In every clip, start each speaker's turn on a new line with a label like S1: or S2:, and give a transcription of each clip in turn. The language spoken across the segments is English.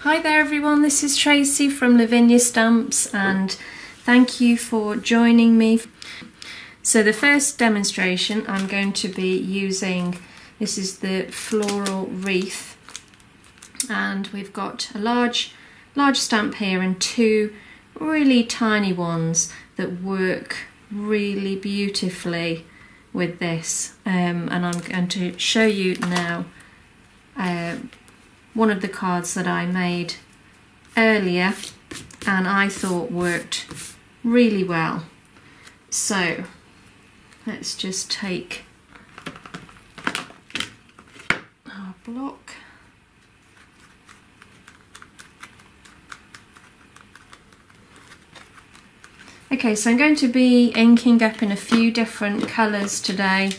S1: Hi there everyone, this is Tracey from Lavinia Stamps and thank you for joining me. So the first demonstration I'm going to be using, this is the Floral Wreath, and we've got a large stamp here and two really tiny ones that work really beautifully with this, and I'm going to show you now one of the cards that I made earlier and I thought worked really well. So let's just take our block. Okay, so I'm going to be inking up in a few different colours today.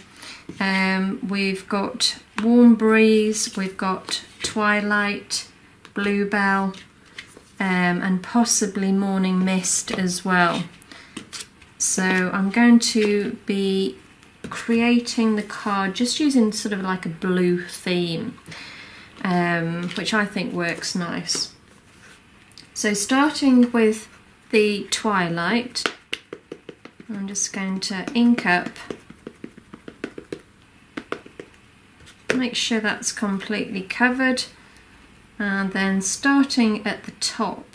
S1: We've got Warm Breeze, we've got Twilight, Bluebell, and possibly Morning Mist as well. So I'm going to be creating the card just using sort of like a blue theme, which I think works nice. So starting with the Twilight, I'm just going to ink up, make sure that's completely covered, and then starting at the top,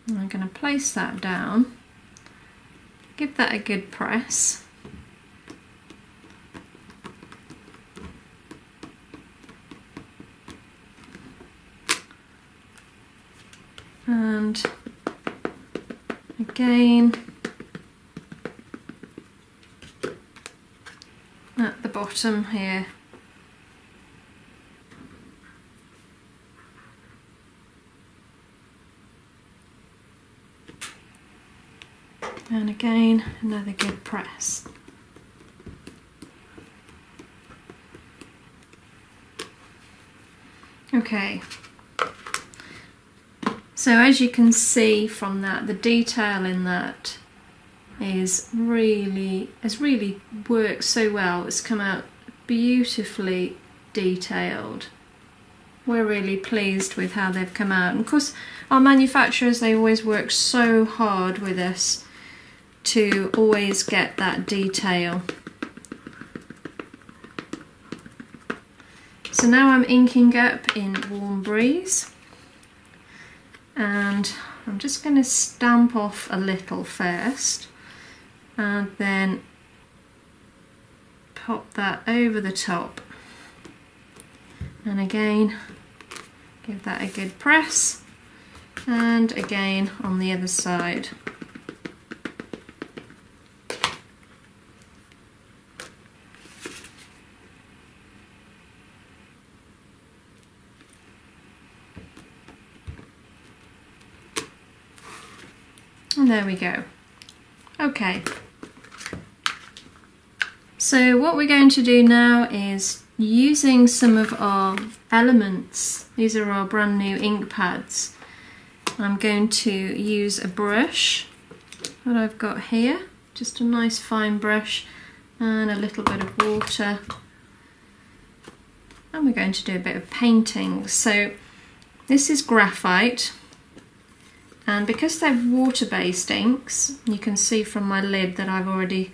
S1: I'm going to place that down, give that a good press, and again at the bottom here. And again, another good press. Okay. So as you can see from that, the detail in that has really worked so well. It's come out beautifully detailed. We're really pleased with how they've come out. And of course, our manufacturers, they always work so hard with us to always get that detail. So now I'm inking up in Warm Breeze, and I'm just going to stamp off a little first and then pop that over the top, and again give that a good press, and again on the other side. And there we go. Okay. So what we're going to do now is, using some of our elements, these are our brand new ink pads, I'm going to use a brush that I've got here, just a nice fine brush and a little bit of water, and we're going to do a bit of painting. So this is graphite, and because they're water-based inks, you can see from my lid that I've already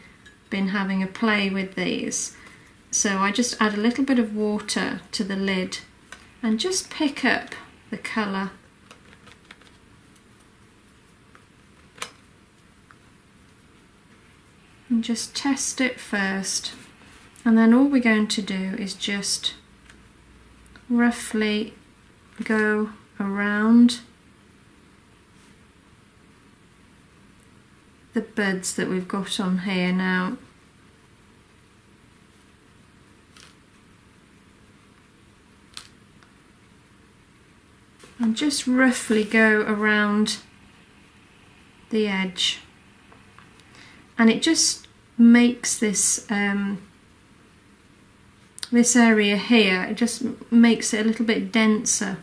S1: been having a play with these. So I just add a little bit of water to the lid and just pick up the colour. And just test it first. And then all we're going to do is just roughly go around the buds that we've got on here now. And just roughly go around the edge, and it just makes this this area here, it just makes it a little bit denser.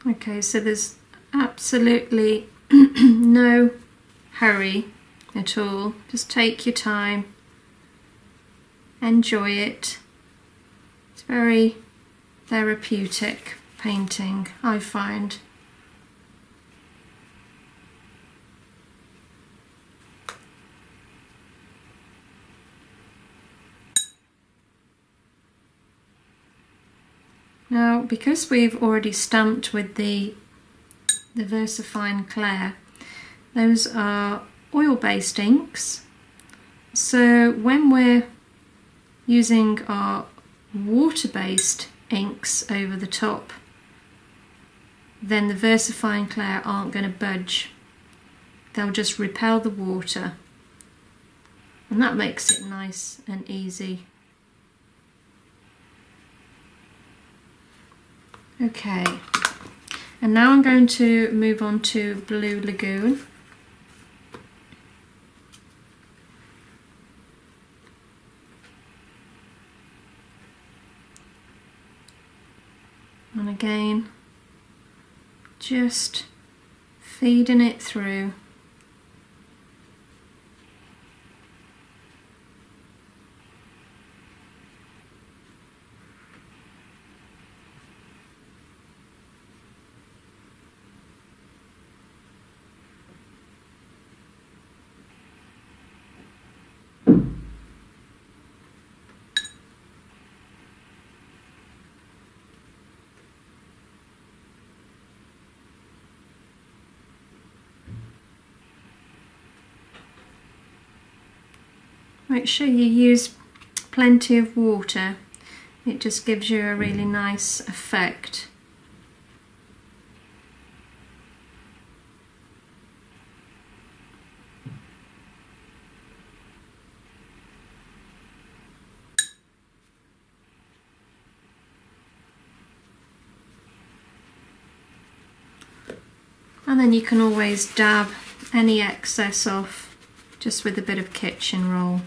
S1: Okay, so there's absolutely no hurry at all. Just take your time, enjoy it. It's very therapeutic painting, I find. Now, because we've already stamped with the VersaFine Clair, those are oil-based inks. So when we're using our water-based inks over the top, then the VersaFine Clair aren't going to budge. They'll just repel the water, and that makes it nice and easy. Okay, and now I'm going to move on to Blue Lagoon. And again, just feeding it through. Make sure you use plenty of water. It just gives you a really nice effect. And then you can always dab any excess off just with a bit of kitchen roll.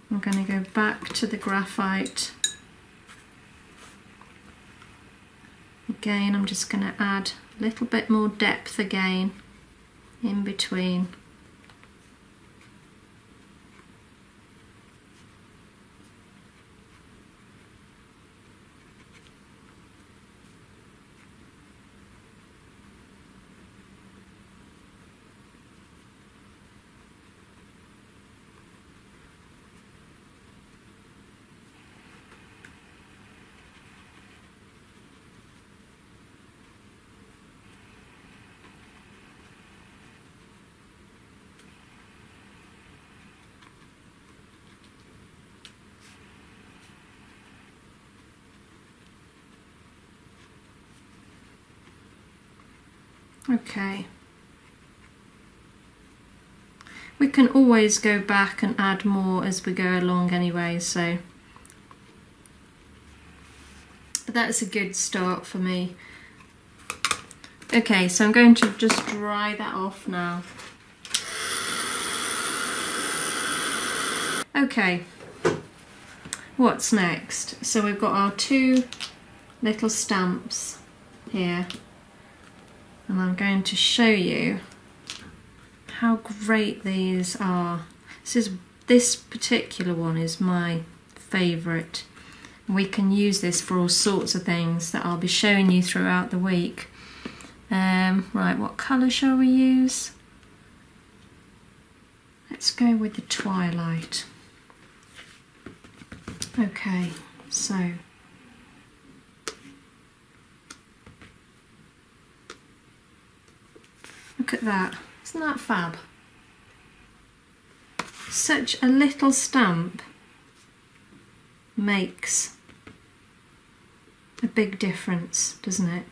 S1: I'm going to go back to the graphite. Again, I'm just going to add a little bit more depth again in between. Okay, we can always go back and add more as we go along anyway, so that's a good start for me. Okay, so I'm going to just dry that off now. Okay, what's next? So we've got our two little stamps here. And I'm going to show you how great these are. This particular one is my favourite. We can use this for all sorts of things that I'll be showing you throughout the week. Right, what colour shall we use? Let's go with the Twilight. Okay, so look at that, isn't that fab? Such a little stamp makes a big difference, doesn't it?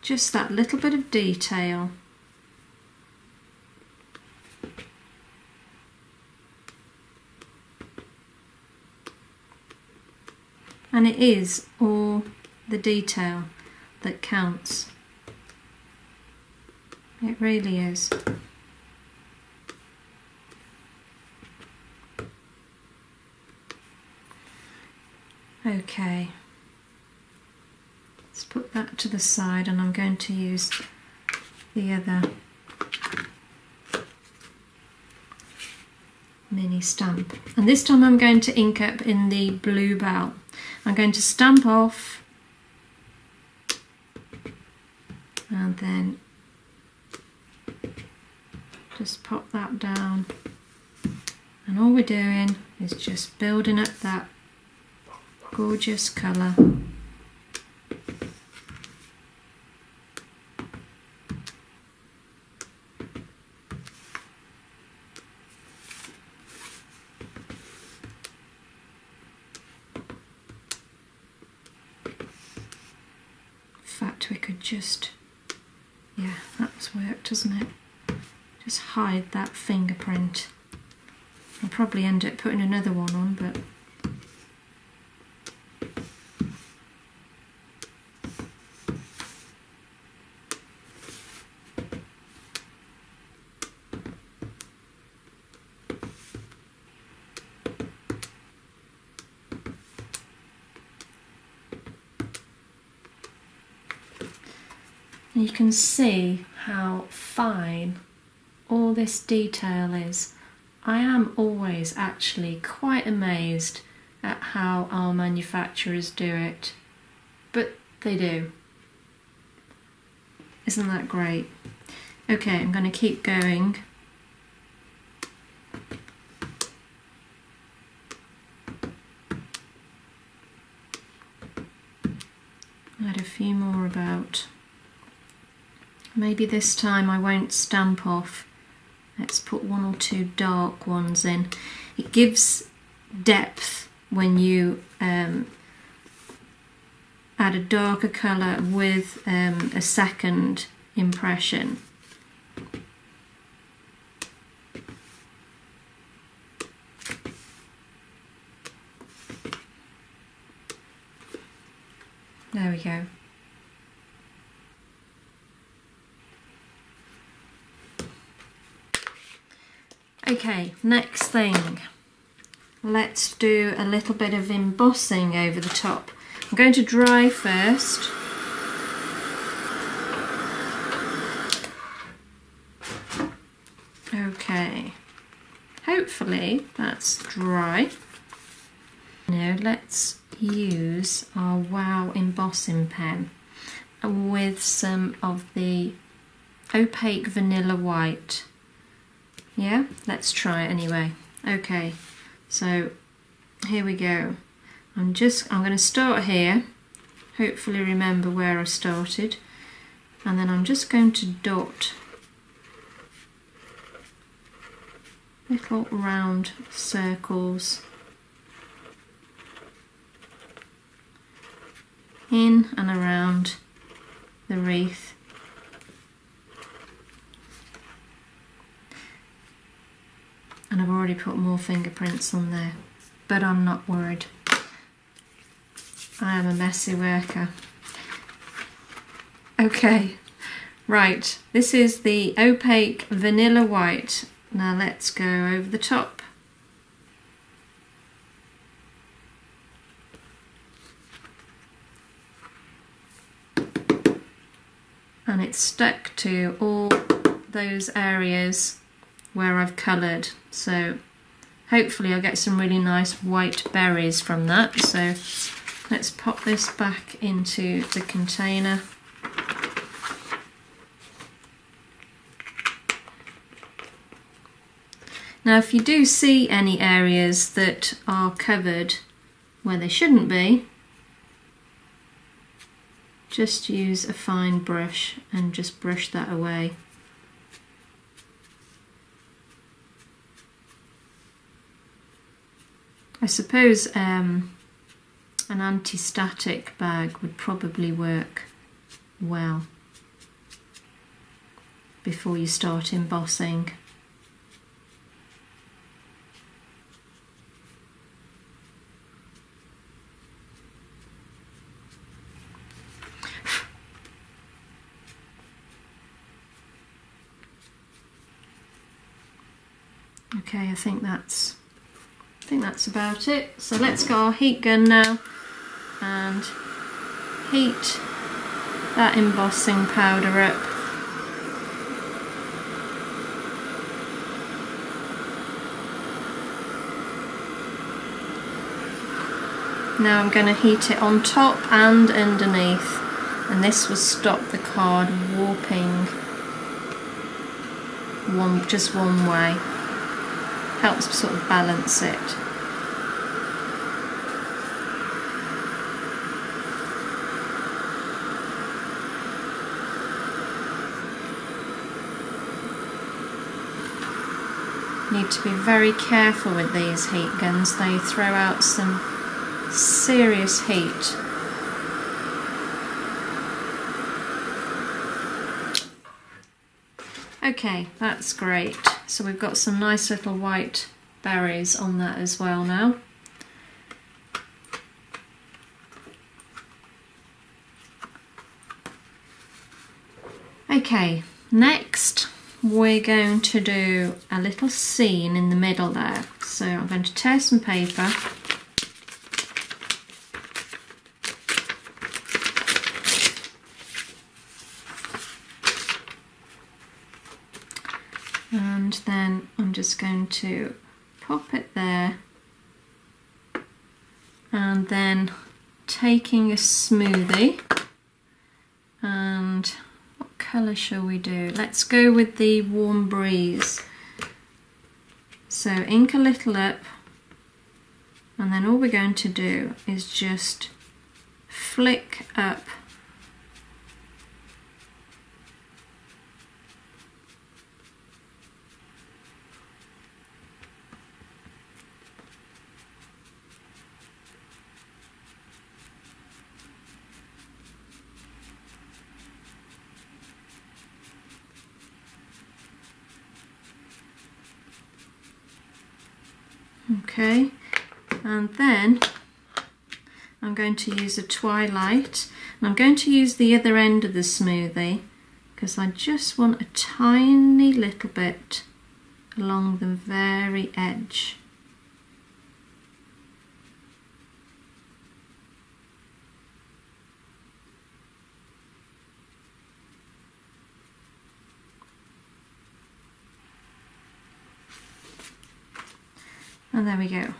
S1: Just that little bit of detail. And it is all the detail that counts. It really is. Okay, let's put that to the side, and I'm going to use the other mini stamp, and this time I'm going to ink up in the Bluebell. I'm going to stamp off and then just pop that down, and all we're doing is just building up that gorgeous colour. In fact, we could just, yeah, that's worked, doesn't it? Just hide that fingerprint. I'll probably end up putting another one on, but you can see how fine all this detail is. I am always actually quite amazed at how our manufacturers do it, but they do. Isn't that great? Okay, I'm going to keep going. Add a few more about. Maybe this time I won't stamp off. Let's put one or two dark ones in. It gives depth when you add a darker colour with a second impression. There we go. Okay, next thing, let's do a little bit of embossing over the top. I'm going to dry first. Okay, hopefully that's dry. Now let's use our Wow embossing pen with some of the opaque vanilla white. Yeah, let's try it anyway. Okay, so here we go. I'm going to start here, hopefully remember where I started, and then I'm just going to dot little round circles in and around the wreath. And I've already put more fingerprints on there, but I'm not worried. I am a messy worker. Okay, right, this is the opaque vanilla white. Now let's go over the top. And it's stuck to all those areas where I've coloured, so hopefully I'll get some really nice white berries from that. So let's pop this back into the container. Now if you do see any areas that are covered where they shouldn't be, just use a fine brush and just brush that away. I suppose an anti-static bag would probably work well before you start embossing. Okay, I think that's about it. So let's get our heat gun now and heat that embossing powder up. Now I'm going to heat it on top and underneath, and this will stop the card warping just one way. Helps sort of balance it. Need to be very careful with these heat guns, they throw out some serious heat. Okay, that's great. So we've got some nice little white berries on that as well now. Okay, next we're going to do a little scene in the middle there. So I'm going to tear some paper. And then I'm just going to pop it there, and then taking a smoothie, and what colour shall we do? Let's go with the Warm Breeze. So ink a little up, and then all we're going to do is just flick up okay, and then I'm going to use a twilight, and I'm going to use the other end of the smoothie because I just want a tiny little bit along the very edge. And there we go.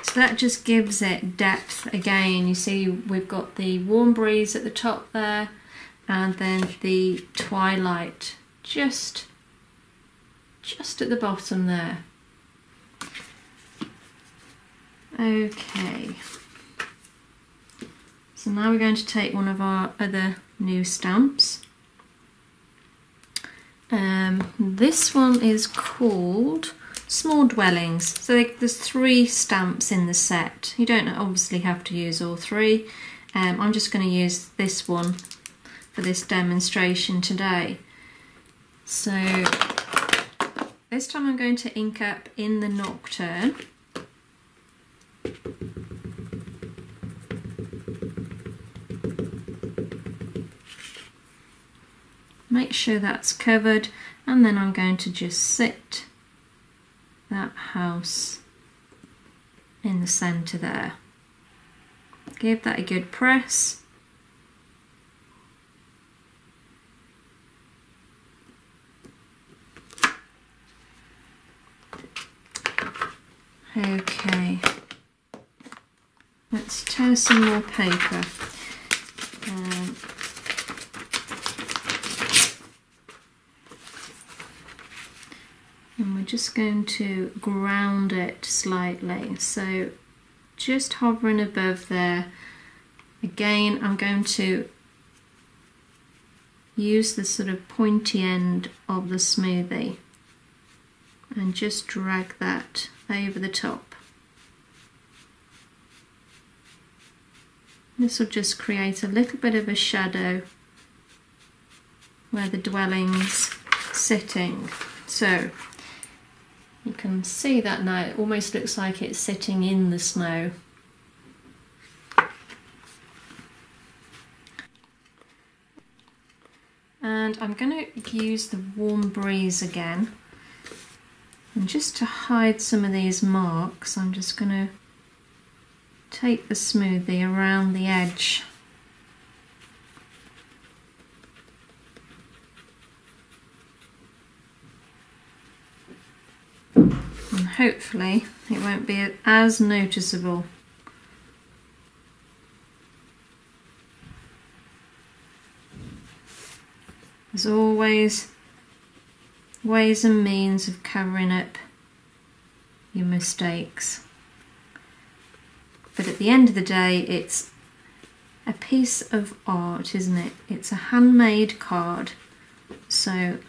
S1: So that just gives it depth again. You see we've got the Warm Breeze at the top there, and then the twilight just at the bottom there. Okay. So now we're going to take one of our other new stamps. This one is called Small Dwellings. So there's 3 stamps in the set. You don't obviously have to use all 3. I'm just going to use this one for this demonstration today. So this time I'm going to ink up in the Nocturne. Make sure that's covered, and then I'm going to just sit that house in the centre there. Give that a good press. Okay, let's tear some more paper. And we're just going to ground it slightly, so just hovering above there. Again, I'm going to use the sort of pointy end of the smoothie and just drag that over the top. This will just create a little bit of a shadow where the dwelling's sitting. So you can see that now, it almost looks like it's sitting in the snow. And I'm going to use the Warm Breeze again. And just to hide some of these marks, I'm just going to take the smoothie around the edge. And hopefully it won't be as noticeable. There's always ways and means of covering up your mistakes. But at the end of the day, it's a piece of art, isn't it? It's a handmade card, so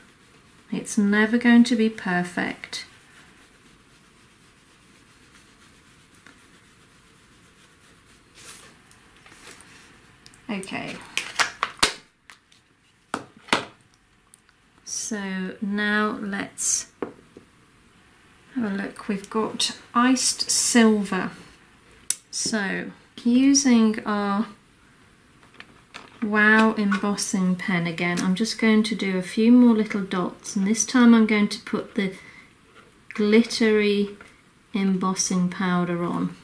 S1: it's never going to be perfect. Okay. So now let's have a look. We've got iced silver. So using our Wow embossing pen again, I'm just going to do a few more little dots, and this time I'm going to put the glittery embossing powder on.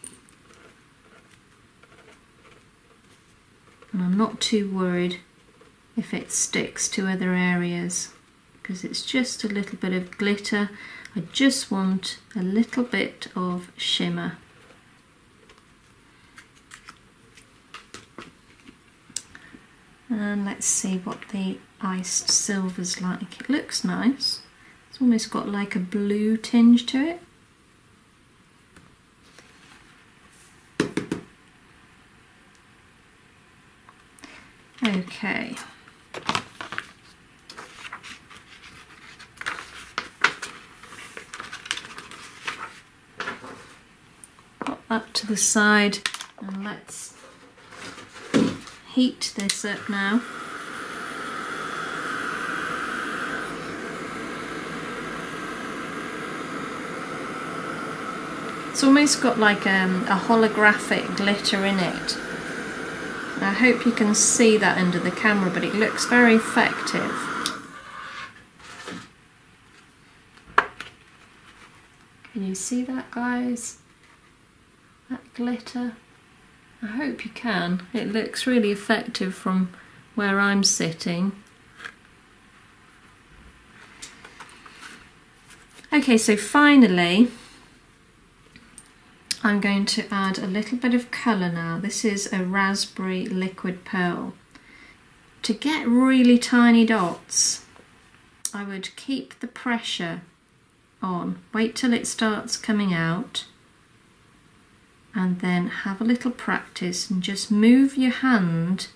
S1: And I'm not too worried if it sticks to other areas, because it's just a little bit of glitter. I just want a little bit of shimmer. And let's see what the iced silver's like. It looks nice. It's almost got like a blue tinge to it. Okay. Pop that to the side, and let's heat this up now. It's almost got like a holographic glitter in it. I hope you can see that under the camera, but it looks very effective. Can you see that, guys? That glitter? I hope you can. It looks really effective from where I'm sitting. Okay, so finally I'm going to add a little bit of colour now. This is a raspberry liquid pearl. To get really tiny dots, I would keep the pressure on, wait till it starts coming out, and then have a little practice and just move your hand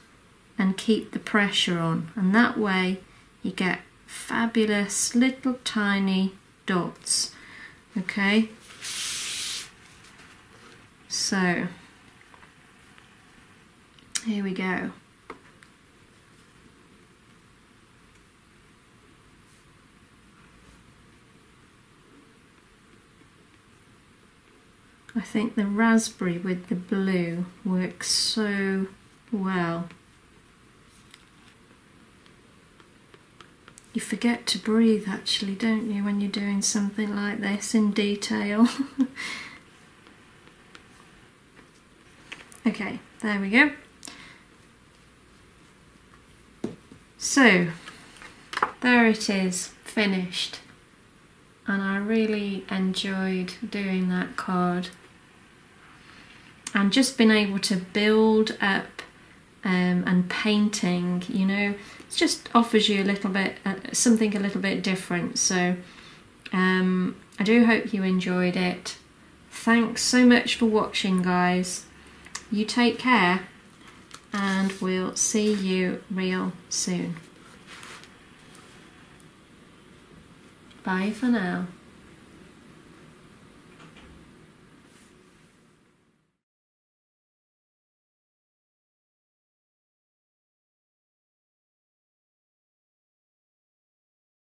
S1: and keep the pressure on, and that way you get fabulous little tiny dots. Okay, so here we go. I think the raspberry with the blue works so well. You forget to breathe actually, don't you, when you're doing something like this in detail. Okay, there we go. So, there it is, finished. And I really enjoyed doing that card. And just being able to build up and painting, you know, it just offers you a little bit, something a little bit different. So I do hope you enjoyed it. Thanks so much for watching, guys. You take care, and we'll see you real soon. Bye for now.